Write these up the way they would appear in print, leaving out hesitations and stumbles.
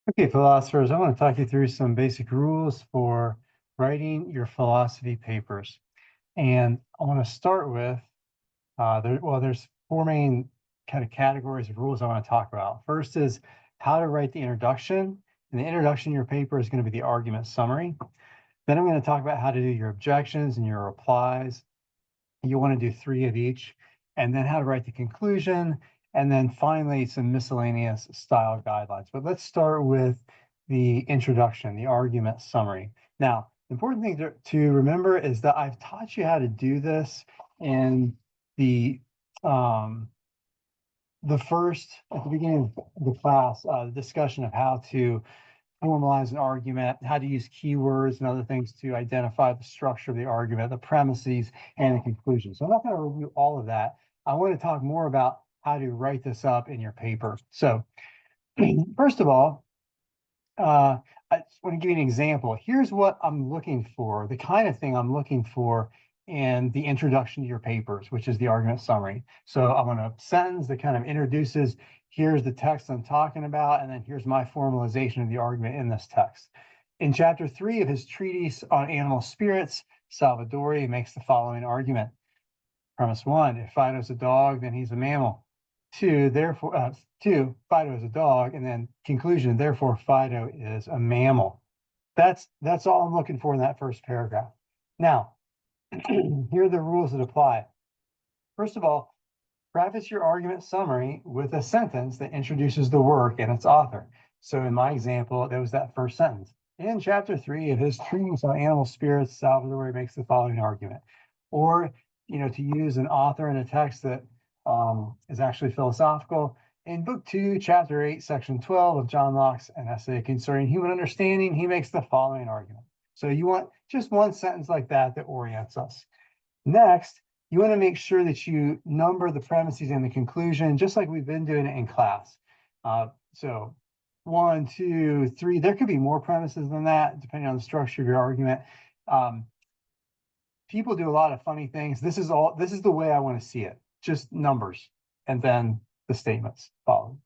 Okay, philosophers, I want to talk you through some basic rules for writing your philosophy papers. And I want to start with, there's four main kind of categories of rules I want to talk about. First is how to write the introduction. And the introduction to your paper is going to be the argument summary. Then I'm going to talk about how to do your objections and your replies. You want to do three of each, and then how to write the conclusion, and then finally some miscellaneous style guidelines. But let's start with the introduction, the argument summary. Now, the important thing to remember is that I've taught you how to do this in the um, at the beginning of the class, the discussion of how to formalize an argument, how to use keywords and other things to identify the structure of the argument, the premises, and the conclusion. So I'm not going to review all of that. I want to talk more about how to write this up in your paper. So first of all, I just want to give you an example. Here's what I'm looking for, the kind of thing I'm looking for in the introduction to your papers, which is the argument summary. So I want a sentence that kind of introduces, here's the text I'm talking about, and then here's my formalization of the argument in this text. In chapter 3 of his treatise on animal spirits, Salvadori makes the following argument. Premise 1, if Fido's a dog, then he's a mammal. Two, Fido is a dog, and then conclusion, therefore Fido is a mammal. That's all I'm looking for in that first paragraph. Now, here are the rules that apply. First of all, preface your argument summary with a sentence that introduces the work and its author. So in my example, there was that first sentence. In chapter 3 of his treatise on animal spirits, Salvador makes the following argument. Or, to use an author in a text that is actually philosophical. In book 2, chapter 8, section 12 of John Locke's An Essay Concerning Human Understanding, he makes the following argument. So you want just one sentence like that orients us. Next, you want to make sure that you number the premises and the conclusion, just like we've been doing it in class. So 1, 2, 3, there could be more premises than that, depending on the structure of your argument. People do a lot of funny things. This is the way I want to see it, just numbers, and then the statements follow.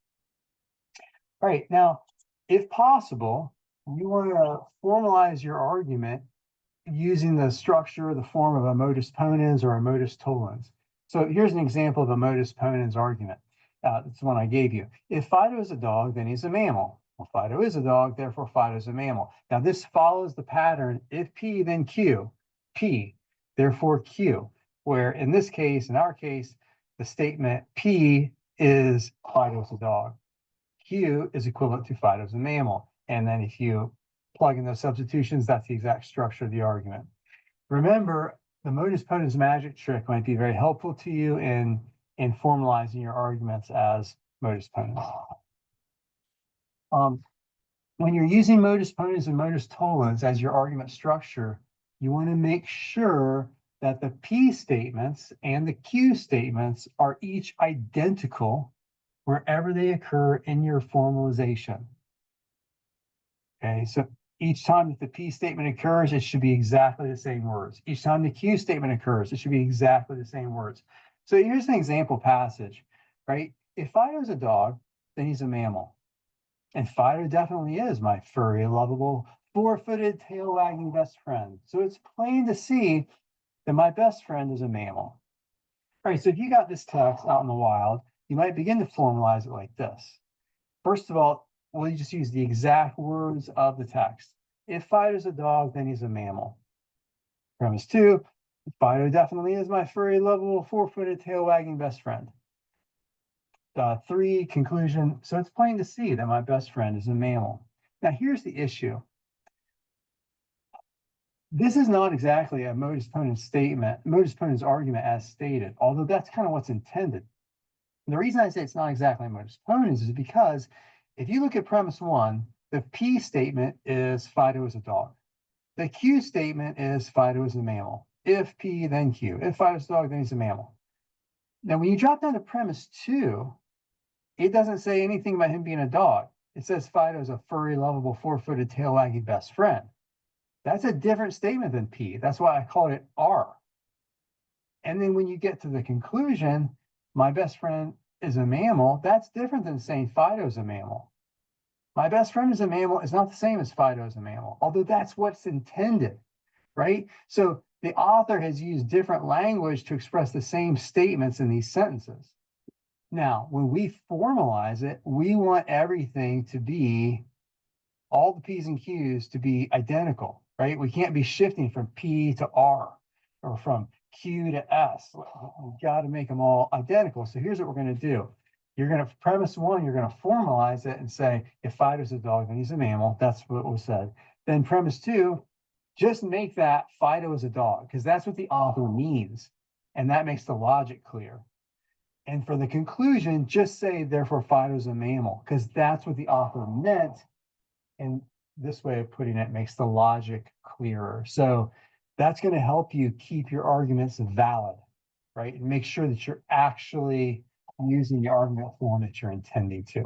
All right, now, if possible, you want to formalize your argument using the structure, the form of a modus ponens or a modus tollens. So here's an example of a modus ponens argument. It's the one I gave you. If Fido is a dog, then he's a mammal. Well, Fido is a dog, therefore Fido is a mammal. Now this follows the pattern, if P, then Q, P, therefore Q, where in this case, in our case, the statement P is Fido is a dog. Q is equivalent to Fido is a mammal. And then if you plug in those substitutions, that's the exact structure of the argument. Remember, the modus ponens magic trick might be very helpful to you in formalizing your arguments as modus ponens. When you're using modus ponens and modus tollens as your argument structure, you want to make sure that the P statements and the Q statements are each identical wherever they occur in your formalization. Okay, so each time that the P statement occurs, it should be exactly the same words. Each time the Q statement occurs, it should be exactly the same words. So here's an example passage, right? If Fido's a dog, then he's a mammal. And Fido definitely is my furry, lovable, four-footed, tail-wagging best friend. So it's plain to see that my best friend is a mammal. All right, so if you got this text out in the wild, you might begin to formalize it like this. First of all, we'll just use the exact words of the text. If Fido's a dog, then he's a mammal. Premise 2, Fido definitely is my furry, lovable, four-footed, tail-wagging best friend. 3, conclusion. So it's plain to see that my best friend is a mammal. Now here's the issue. This is not exactly a modus ponens statement, modus ponens argument as stated, although that's kind of what's intended. And the reason I say it's not exactly a modus ponens is because if you look at premise 1, the P statement is Fido is a dog. The Q statement is Fido is a mammal. If P, then Q. If Fido is a dog, then he's a mammal. Now, when you drop down to premise 2, it doesn't say anything about him being a dog. It says Fido is a furry, lovable, four-footed, tail-wagging best friend. That's a different statement than P. That's why I called it R. And then when you get to the conclusion, my best friend is a mammal, that's different than saying Fido is a mammal. My best friend is a mammal is not the same as Fido is a mammal, although that's what's intended, right? So the author has used different language to express the same statements in these sentences. Now, when we formalize it, we want everything to be, all the P's and Q's to be identical, right? We can't be shifting from P to R or from Q to S. We've got to make them all identical. So here's what we're going to do. You're going to, premise one, you're going to formalize it and say, if Fido's a dog, then he's a mammal. That's what was said. Then premise two, just make that Fido is a dog, because that's what the author means. And that makes the logic clear. And for the conclusion, just say, therefore, Fido's a mammal, because that's what the author meant. And this way of putting it makes the logic clearer. So that's going to help you keep your arguments valid, right? And make sure that you're actually using the argument form that you're intending to.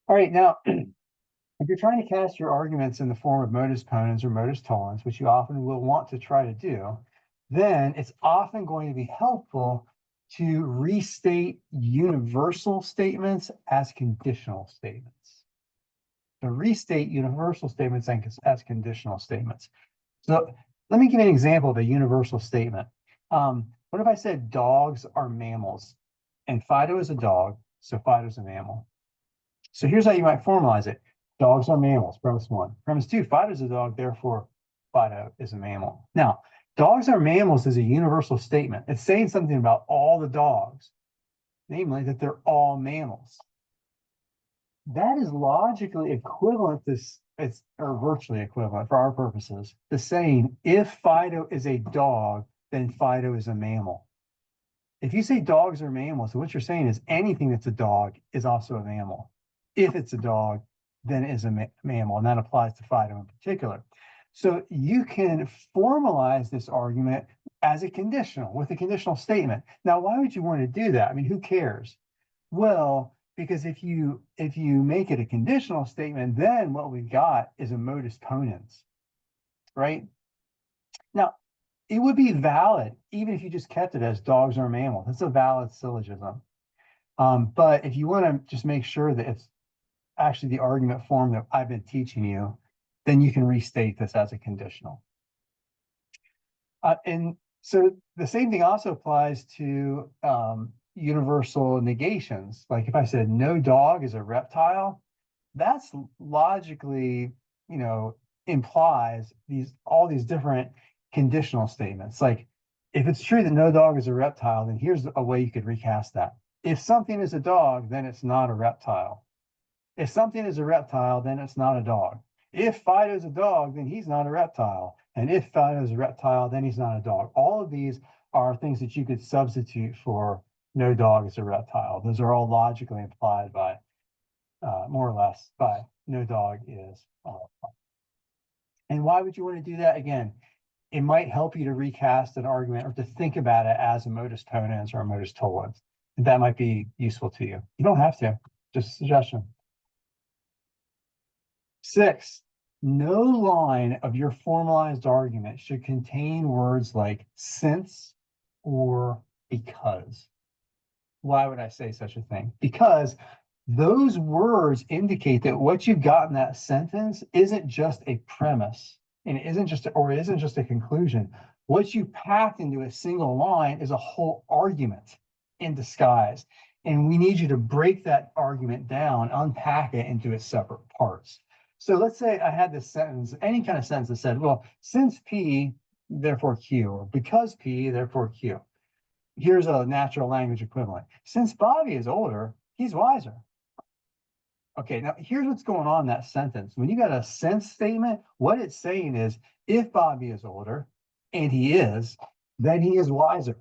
All right, now, if you're trying to cast your arguments in the form of modus ponens or modus tollens, which you often will want to try to do, then it's often going to be helpful to restate universal statements as conditional statements. To restate universal statements as conditional statements. So let me give you an example of a universal statement. What if I said dogs are mammals and Fido is a dog, so Fido is a mammal? So here's how you might formalize it. Dogs are mammals, premise one. Premise two, Fido is a dog, therefore Fido is a mammal. Now, dogs are mammals is a universal statement. It's saying something about all the dogs, namely that they're all mammals. That is logically equivalent to, or virtually equivalent for our purposes, to saying if Fido is a dog, then Fido is a mammal. If you say dogs are mammals, so what you're saying is anything that's a dog is also a mammal. If it's a dog, then it is a mammal, and that applies to Fido in particular. So you can formalize this argument as a conditional, with a conditional statement. Now, why would you want to do that? I mean, who cares? Well, because if you make it a conditional statement, then what we've got is a modus ponens, right? Now, it would be valid even if you just kept it as dogs are mammals. That's a valid syllogism. But if you want to just make sure that it's actually the argument form that I've been teaching you, then you can restate this as a conditional. And so the same thing also applies to universal negations. Like if I said no dog is a reptile, that's logically, implies all these different conditional statements. Like if it's true that no dog is a reptile, then here's a way you could recast that. If something is a dog, then it's not a reptile. If something is a reptile, then it's not a dog. If Fido's a dog, then he's not a reptile. And if Fido's a reptile, then he's not a dog. All of these are things that you could substitute for no dog is a reptile. Those are all logically implied by, more or less, by no dog is a reptile. And why would you want to do that? Again, it might help you to recast an argument or to think about it as a modus ponens or a modus tollens. And that might be useful to you. You don't have to, just a suggestion. 6, no line of your formalized argument should contain words like since or because. Why would I say such a thing? Because those words indicate that what you've got in that sentence isn't just a premise, and it isn't just a conclusion. What you packed into a single line is a whole argument in disguise. And we need you to break that argument down, unpack it into its separate parts. So let's say I had this sentence, any kind of sentence that said, well, since P, therefore Q, or because P, therefore Q. Here's a natural language equivalent. Since Bobby is older, he's wiser. Okay, now here's what's going on in that sentence. When you got a since statement, what it's saying is, if Bobby is older, and he is, then he is wiser.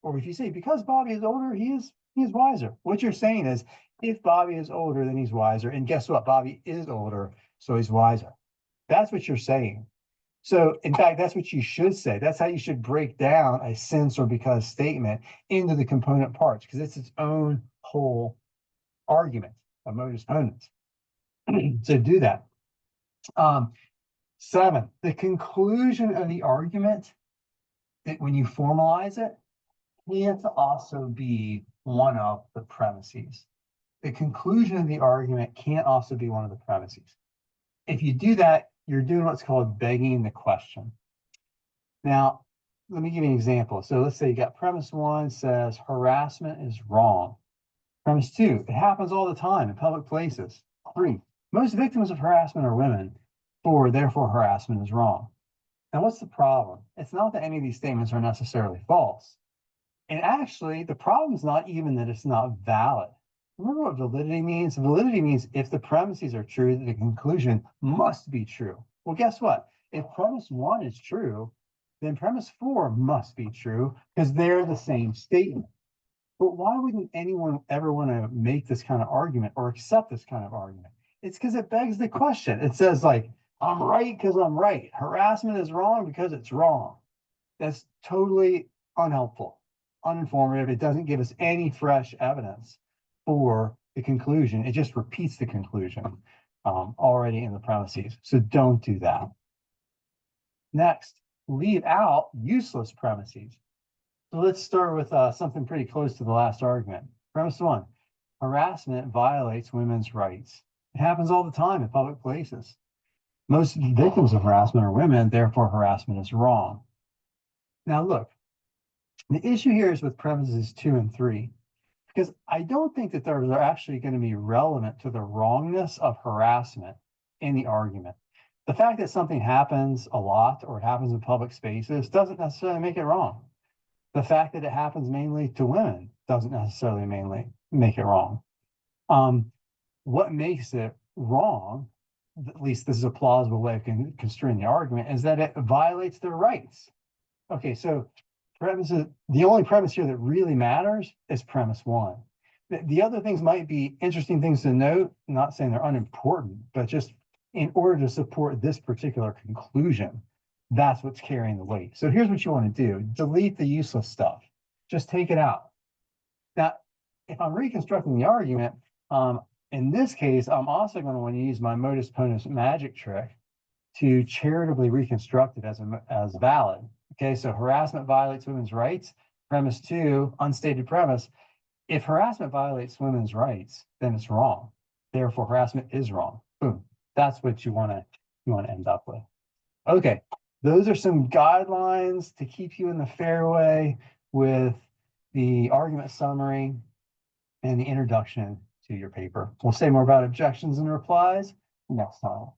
Or if you say, because Bobby is older, he is wiser. What you're saying is, if Bobby is older, then he's wiser. And guess what? Bobby is older, so he's wiser. That's what you're saying. So in fact, that's what you should say. That's how you should break down a since or because statement into the component parts, because it's its own whole argument, a modus ponens. So do that. 7, the conclusion of the argument, that when you formalize it, can't also be one of the premises. the conclusion of the argument can't also be one of the premises. If you do that, you're doing what's called begging the question. Now, let me give you an example. So let's say you got premise 1 says harassment is wrong. Premise 2, it happens all the time in public places. 3, most victims of harassment are women. 4, therefore harassment is wrong. Now, what's the problem? It's not that any of these statements are necessarily false. And actually, the problem is not even that it's not valid. Remember what validity means? Validity means if the premises are true, the conclusion must be true. Well, guess what? If premise 1 is true, then premise 4 must be true because they're the same statement. But why wouldn't anyone ever want to make this kind of argument or accept this kind of argument? It's because it begs the question. It says, like, I'm right because I'm right. Harassment is wrong because it's wrong. That's totally unhelpful, uninformative. It doesn't give us any fresh evidence for the conclusion. It just repeats the conclusion already in the premises. So don't do that. Next, leave out useless premises. So let's start with something pretty close to the last argument. Premise 1, harassment violates women's rights. It happens all the time in public places. Most victims of harassment are women, therefore harassment is wrong. Now look, the issue here is with premises 2 and 3, because I don't think that they're actually going to be relevant to the wrongness of harassment in the argument. The fact that something happens a lot or it happens in public spaces doesn't necessarily make it wrong. The fact that it happens mainly to women doesn't necessarily mainly make it wrong. What makes it wrong, at least this is a plausible way of construing the argument, is that it violates their rights. Okay, so the only premise here that really matters is premise 1. The other things might be interesting things to note, I'm not saying they're unimportant, but just in order to support this particular conclusion, that's what's carrying the weight. So here's what you want to do. Delete the useless stuff. Just take it out. Now, if I'm reconstructing the argument, in this case, I'm also going to want to use my modus ponens magic trick to charitably reconstruct it as valid. Okay, so harassment violates women's rights. Premise 2, unstated premise. If harassment violates women's rights, then it's wrong. Therefore, harassment is wrong. Boom. That's what you want to end up with. Okay, those are some guidelines to keep you in the fairway with the argument summary and the introduction to your paper. We'll say more about objections and replies next time.